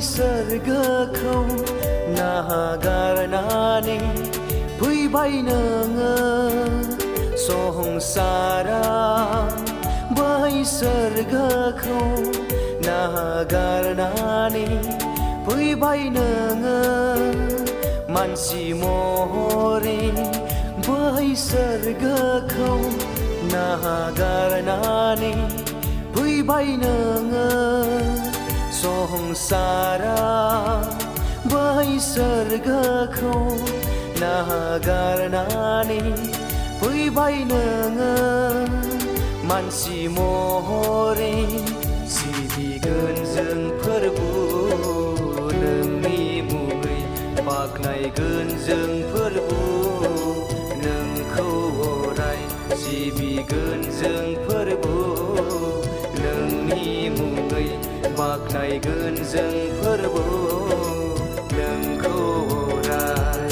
सोरगोखौ नागारनानै फैबाय नोङो संसाराव बै सोरगोखौ नागारनानै फैबाय नोङो मानसि महरै बै सोरगोखौ नागारनानै फैबाय नोङो संसाराव बै सोरगोखौ नागारनानै फैबाय नोङो मानसि महरै सिबिगोन जों फोरबु नोंनि मुङै बाख्नायगोन जों फोरबु नोंखौ अराय सिबिगोन जों फोरबु नोंनि मुङै बाख्नायगोन जों फोरबु नोंखौ अराय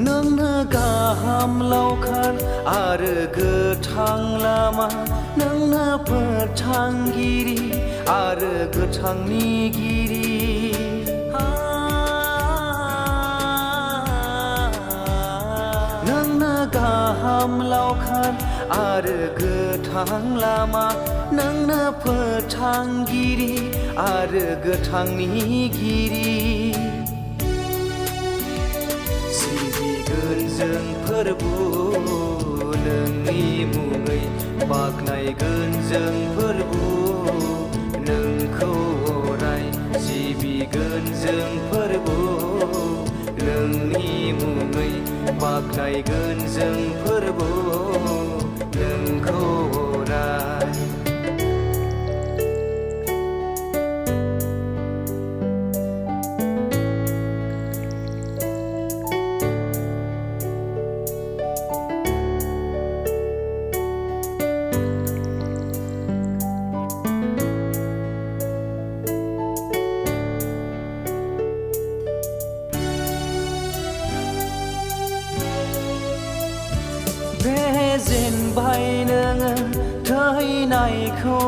नोंनो गाहाम लावखार आरो गोथां लामा नोंनो फोथांगिरि आरो गोथांनिगिरि नोंनो गाहाम लावखार आरो गोथां लामा नोंनो फोथांगिरि आरो गोथांनिगिरि सिबिगोन जों फोरबु नोंनि मुङै बाख्नायगोन जों फोरबु नोंखौ अराय सिबिगोन जों फोरबु नोंनि मुङै बाख्नायगोन जों फोरबु नोंखौ अराय जेनबाय नोङो थैनायखौ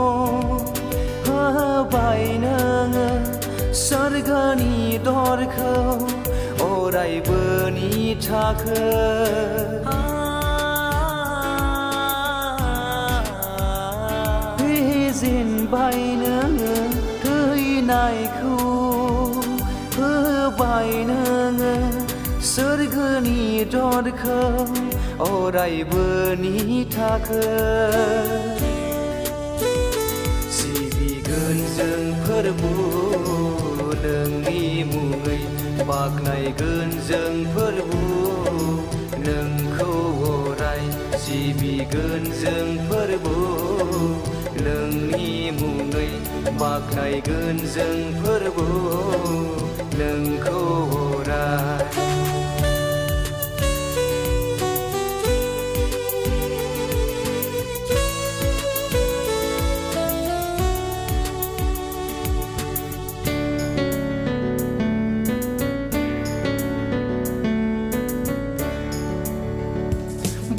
होबाय नोङो सोरगोनि दरखौ अरायबोनि थाखै जेनबाय नोङो थैनायखौ होबाय नोङो सोरगोनि दरखौ अरायबोनि थाखै सिबिगोन जों फोरबु नोंनि मुङै बाख्नायगोन जों फोरबु नोंखौ अराय सिबिगोन जों फोरबु नोंनि मुङै बाख्नायगोन जों फोरबु नोंखौ अराय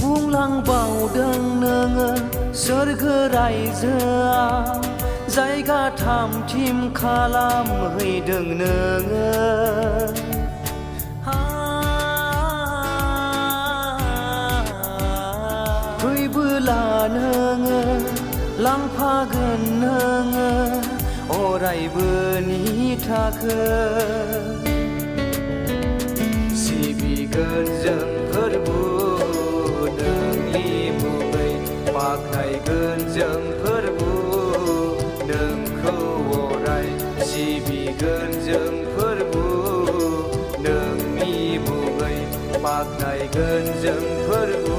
बुंलांबावदों नोङो सोरगो रायजोआव जायगा थामथिम खालामहैदों नोङो फैबोला नोङो लांफागोन नोङो अरायबोनि थाखै सिबिगोन जों फोरबु बाख्नायगोन जों फोरबु नोंखौ अराय सिबिगोन जों फोरबु नोंनि मुङै बाख्नायगोन जों फोरबु